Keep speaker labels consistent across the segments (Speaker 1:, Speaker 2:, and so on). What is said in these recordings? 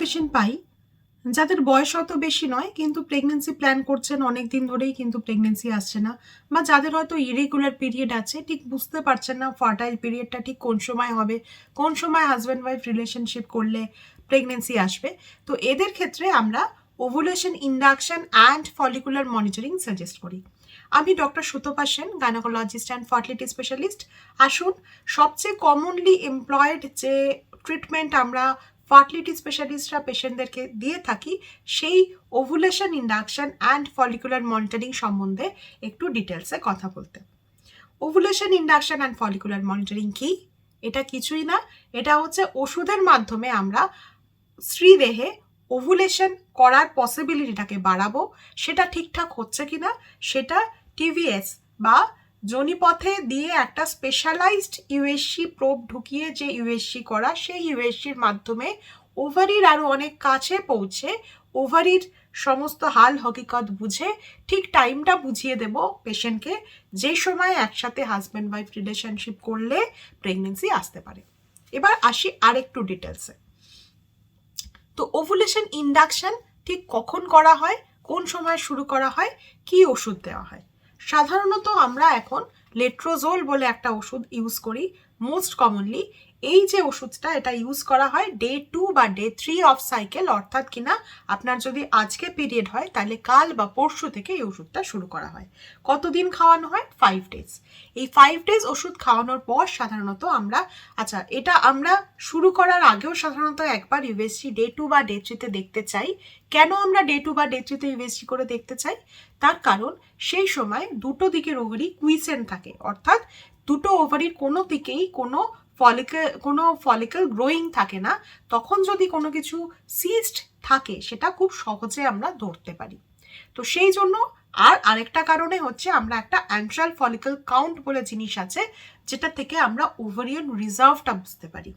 Speaker 1: Patient পাই যাদের বয়স অত বেশি নয়, কিন্তু প্রেগনেন্সি প্ল্যান করছেন অনেক দিন ধরেই, কিন্তু প্রেগনেন্সি আসছে না, বা যাদের হয়তো ইরেগুলার পিরিয়ড আছে, ঠিক বুঝতে পারছেন না ফার্টাইল পিরিয়ডটা ঠিক কোন সময় হবে, কোন সময় হাজব্যান্ড ওয়াইফ রিলেশনশিপ করলে প্রেগনেন্সি আসবে। তো এদের ক্ষেত্রে আমরা ovulation induction and follicular monitoring suggest করি। আমি doctor Sutapa Sen, gynaecologist and fertility specialist. আসুন, সবচেয়ে কমনলি এমপ্লয়েড যে ট্রিটমেন্ট আমরা ফার্টিলিটি স্পেশালিস্টরা পেশেন্টদেরকে দিয়ে থাকি, সেই ovulation induction and follicular monitoring সম্বন্ধে একটু ডিটেলসে কথা বলতে। Ovulation induction and follicular monitoring কি? এটা কিছুই না, এটা হচ্ছে ওষুধের মাধ্যমে আমরা স্ত্রীদেহে ওভুলেশন করার পসিবিলিটিটাকে বাড়াবো। সেটা ঠিকঠাক হচ্ছে কিনা সেটা টিভিএস বা যোনিপথে দিয়ে একটা স্পেশালাইজড ইউএসসি প্রোব ঢুকিয়ে যে ইউএসসি করা, সেই ইউএসসির মাধ্যমে ওভারির আরও অনেক কাছে পৌঁছে ওভারির সমস্ত হাল হকিকত বুঝে ঠিক টাইমটা বুঝিয়ে দেব পেশেন্টকে, যে সময় একসাথে হাজব্যান্ড ওয়াইফ রিলেশনশিপ করলে প্রেগনেন্সি আসতে পারে। এবার আসি আরেকটু ডিটেলসে। তো ওভুলেশন ইন্ডাকশন ঠিক কখন করা হয়, কোন সময় শুরু করা হয়, কি ওষুধ দেওয়া হয়? সাধারণত আমরা এখন লেট্রোজোল বলে একটা ওষুধ ইউজ করি মোস্ট কমনলি। এই যে ওষুধটা, এটা ইউজ করা হয় ডে 2 বা ডে 3 অফ সাইকেল, অর্থাৎ কিনা আপনার যদি আজকে পিরিয়ড হয় তাহলে কাল বা পরশু থেকে এই ওষুধটা শুরু করা হয়। কতদিন খাওয়ানো হয়? 5 ডেজ। এই 5 ডেজ ওষুধ খাওয়ানোর পর সাধারণত আমরা, আচ্ছা এটা আমরা শুরু করার আগেও সাধারণত একবার ইউএসজি ডে 2 বা ডে 3-তে দেখতে চাই। কেন আমরা ডে 2 বা ডে 3-তে ইউএসজি করে দেখতে চাই? তার কারণ সেই সময় দুটো দিকের ওভারি কুইসেন্ট থাকে, অর্থাৎ দুটো ওভারির কোনো দিকেই কোনো ফলিকল গ্রোয়িং থাকে না। তখন যদি কোনো কিছু সিস্ট থাকে সেটা খুব সহজে আমরা ধরতে পারি। তো সেই জন্য, আর আরেকটা কারণে হচ্ছে আমরা একটা অ্যান্ট্রাল ফলিকল কাউন্ট বলে জিনিস আছে, যেটা থেকে আমরা ওভারিয়ান রিজার্ভটা বুঝতে পারি।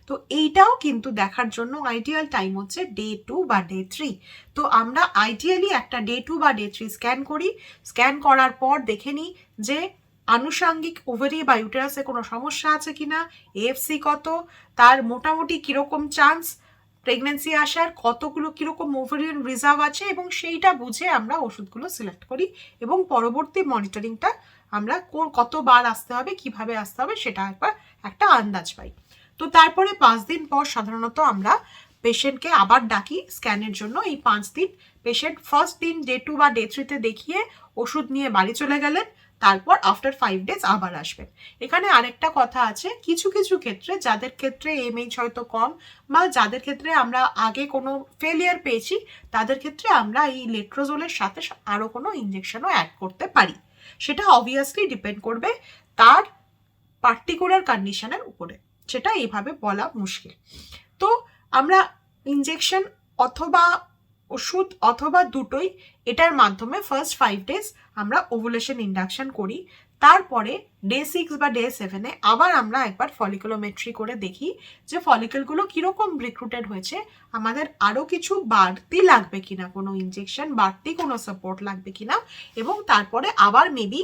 Speaker 1: তো এইটাও কিন্তু দেখার জন্য আইডিয়াল টাইম হচ্ছে ডে 2 বা ডে 3। তো আমরা আইডিয়ালি একটা ডে 2 বা ডে 3 স্ক্যান করি। স্ক্যান করার পর দেখে নিই যে আনুষাঙ্গিক ওভারি বা ইউটেরাসে কোনো সমস্যা আছে কিনা, এএফসি কত, তার মোটামুটি কিরকম চান্স প্রেগনেন্সি আসার, কতগুলো কিরকম ওভারিয়ান রিজার্ভ আছে, এবং সেইটা বুঝে আমরা ওষুধগুলো সিলেক্ট করি এবং পরবর্তী মনিটরিংটা আমরা কতবার আসতে হবে, কিভাবে আসতে হবে, সেটা একবার একটা আন্দাজ পাই। তো তারপরে 5 দিন পর সাধারণত আমরা পেশেন্টকে আবার ডাকি স্ক্যানের জন্য। এই 5 দিন পেশেন্ট ফার্স্ট দিন ডে 2 বা ডে 3-তে দেখিয়ে ওষুধ নিয়ে বাড়ি চলে গেলেন, তারপর আফটার 5 ডেজ আবার আসবেন। এখানে আরেকটা কথা আছে, কিছু কিছু ক্ষেত্রে, যাদের ক্ষেত্রে এমএইচ হয়তো কম বা যাদের ক্ষেত্রে আমরা আগে কোনো ফেলিয়ার পেয়েছি, তাদের ক্ষেত্রে আমরা এই লেট্রোজোলের সাথে আরও কোনো ইঞ্জেকশনও অ্যাড করতে পারি। সেটা অবভিয়াসলি ডিপেন্ড করবে তার পার্টিকুলার কন্ডিশনের উপরে, সেটা এইভাবে বলা মুশকিল। তো আমরা ইঞ্জেকশন অথবা ওষুধ অথবা দুটোই, এটার মাধ্যমে ফার্স্ট 5 ডেজ আমরা ওভুলেশন ইন্ডাকশন করি। তারপরে ডে 6 বা ডে 7-এ আবার আমরা একবার ফলিকুলোমেট্রি করে দেখি যে ফলিকলগুলো কীরকম রিক্রুটেড হয়েছে, আমাদের আরও কিছু বাড়তি লাগবে কিনা, কোনো ইঞ্জেকশন বাড়তি কোনো সাপোর্ট লাগবে কিনা, এবং তারপরে আবার মেবি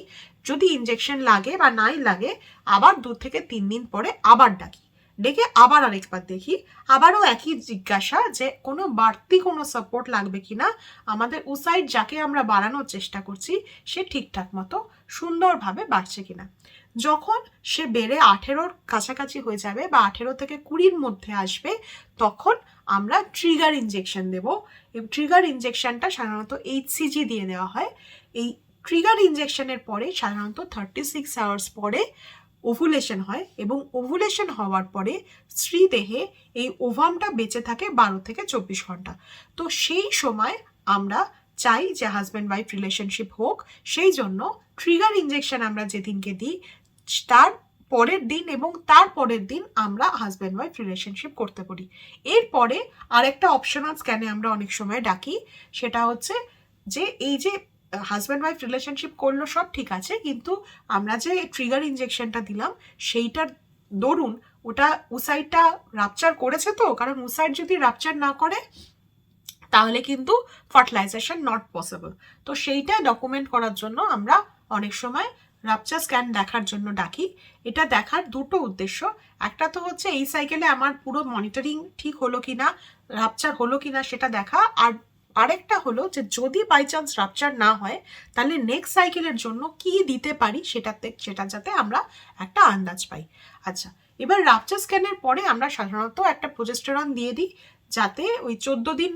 Speaker 1: যদি ইঞ্জেকশন লাগে বা নাই লাগে, আবার 2 থেকে 3 দিন পরে আবার ডাকি, ডেকে আবার আরেকবার দেখি, আবারও একই জিজ্ঞাসা যে কোনো বাড়তি কোনো সাপোর্ট লাগবে কিনা, আমাদের উসাইড যাকে আমরা বাড়ানোর চেষ্টা করছি সে ঠিকঠাক মতো সুন্দরভাবে বাড়ছে কিনা। যখন সে বেড়ে 18-র কাছাকাছি হয়ে যাবে বা 18 থেকে 20-র মধ্যে আসবে, তখন আমরা ট্রিগার ইঞ্জেকশন দেব। এই ট্রিগার ইঞ্জেকশনটা সাধারণত HCG দিয়ে দেওয়া হয়। এই ট্রিগার ইঞ্জেকশনের পরে সাধারণত 36 আওয়ার্স পরে ওভুলেশন হয়, এবং ওভুলেশন হওয়ার পরে স্ত্রী দেহে এই ওভামটা বেঁচে থাকে 12 থেকে 24 ঘন্টা। তো সেই সময় আমরা চাই যে হাজব্যান্ড ওয়াইফ রিলেশনশিপ হোক, সেই জন্য ট্রিগার ইঞ্জেকশন আমরা যেদিনকে দিই তার পরের দিন এবং তার পরের দিন আমরা হাজব্যান্ড ওয়াইফ রিলেশনশিপ করতে পারি। এরপরে আরেকটা অপশনাল স্ক্যানে আমরা অনেক সময় ডাকি, সেটা হচ্ছে যে এই যে হাজব্যান্ড ওয়াইফ রিলেশনশিপ করলো সব ঠিক আছে, কিন্তু আমরা যে ট্রিগার ইঞ্জেকশনটা দিলাম সেইটার দরুন ওটা উসাইডটা রাপচার করেছে, তো কারণ উসাইড যদি রাপচার না করে তাহলে কিন্তু ফার্টিলাইজেশন নট পসিবল। তো সেইটা ডকুমেন্ট করার জন্য আমরা অনেক সময় রাপচার স্ক্যান দেখার জন্য ডাকি। এটা দেখার দুটো উদ্দেশ্য। একটা তো হচ্ছে এই সাইকেলে আমার পুরো মনিটরিং ঠিক হলো কিনা, রাপচার হলো কিনা সেটা দেখা, আর আরেকটা হলো যে যদি বাই চান্স রাপচার না হয় তাহলে নেক্সট সাইকেলের জন্য কি দিতে পারি সেটা যাতে আমরা একটা আন্দাজ পাই। আচ্ছা, এবার রাপচার স্ক্যানের পরে আমরা সাধারণত একটা প্রোজেস্টেরন দিয়ে দিই, যাতে ওই 14 দিন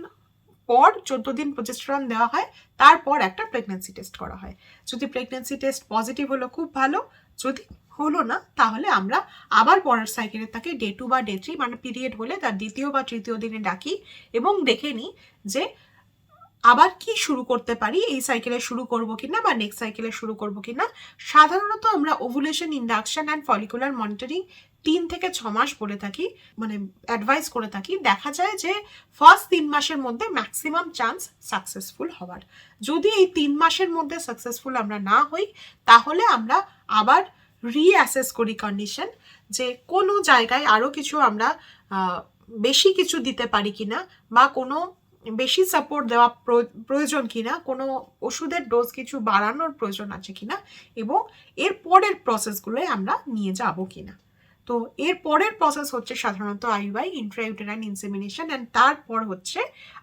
Speaker 1: পর 14 দিন প্রোজেস্টেরন দেওয়া হয়, তারপর একটা প্রেগন্যান্সি টেস্ট করা হয়। যদি প্রেগন্যান্সি টেস্ট পজিটিভ হলো খুব ভালো, যদি হলো না তাহলে আমরা আবার পরের সাইকেলে তাকে ডে 2 বা ডে 3 মানে পিরিয়ড হলে তার দ্বিতীয় বা তৃতীয় দিনে ডাকি এবং দেখে নিই যে আবার কি শুরু করতে পারি, এই সাইকেলে শুরু করব কিনা বা নেক্সট সাইকেলে শুরু করব কিনা। সাধারণত আমরা ovulation induction and follicular monitoring 3 থেকে 6 মাস বলে থাকি, মানে অ্যাডভাইস করে থাকি। দেখা যায় যে ফার্স্ট 3 মাসের মধ্যে ম্যাক্সিমাম চান্স সাকসেসফুল হওয়ার। যদি এই 3 মাসের মধ্যে সাকসেসফুল আমরা না হই তাহলে আমরা আবার রিঅ্যাসেস করি কন্ডিশন, যে কোনো জায়গায় আরও কিছু আমরা বেশি কিছু দিতে পারি কিনা বা কোনো বেশি সাপোর্ট দেওয়া প্রয়োজন কিনা, কোনো ওষুধের ডোজ কিছু বাড়ানোর প্রয়োজন আছে কিনা, এবং এর পরের প্রসেসগুলোয় আমরা নিয়ে যাব কিনা। তো এর পরের প্রসেস হচ্ছে সাধারণত আইইউআই, ইন্ট্রাইউটেরাইন ইনসেমিনেশন, অ্যান্ড তারপর হচ্ছে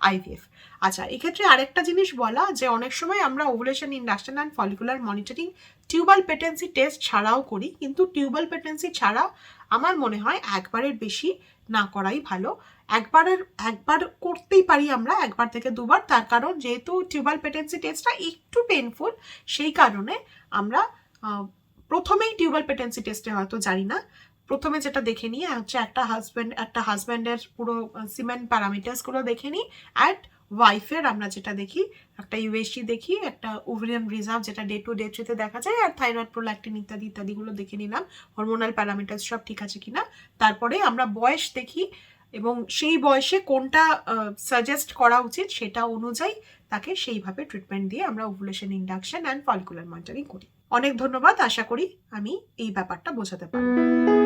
Speaker 1: আইভিএফ। আচ্ছা, এক্ষেত্রে আরেকটা জিনিস বলা, যে অনেক সময় আমরা ovulation induction and follicular monitoring tubal patency test ছাড়াও করি, কিন্তু টিউবাল পেটেন্সি ছাড়া আমার মনে হয় একবারের বেশি না করাই ভালো। একবার করতেই পারি আমরা, একবার থেকে দুবার, তার কারণ যেহেতু টিউবাল পেটেন্সি টেস্টটা একটু পেনফুল, সেই কারণে আমরা প্রথমেই টিউবাল পেটেন্সি টেস্টে হয়তো জানি না, প্রথমে যেটা দেখে নিই হচ্ছে একটা হাজব্যান্ডের পুরো সিমেন্ট প্যারামিটার্সগুলো দেখে নিই, অ্যাট ওয়াইফের আমরা যেটা দেখি একটা ইউএসজি দেখি, একটা ওভারিয়ান রিজার্ভ যেটা ডে 2 ডে 3 তে দেখা যায়, আর থাইরয়েড প্রোল্যাক্টিন ইত্যাদিগুলো দেখে নিলাম, হরমোনাল প্যারামিটার্স সব ঠিক আছে কিনা। তারপরে আমরা বয়স দেখি এবং সেই বয়সে কোনটা সাজেস্ট করা উচিত সেটা অনুযায়ী তাকে সেইভাবে ট্রিটমেন্ট দিয়ে আমরা ovulation induction and follicular monitoring করি। অনেক ধন্যবাদ, আশা করি আমি এই ব্যাপারটা বোঝাতে পারবো।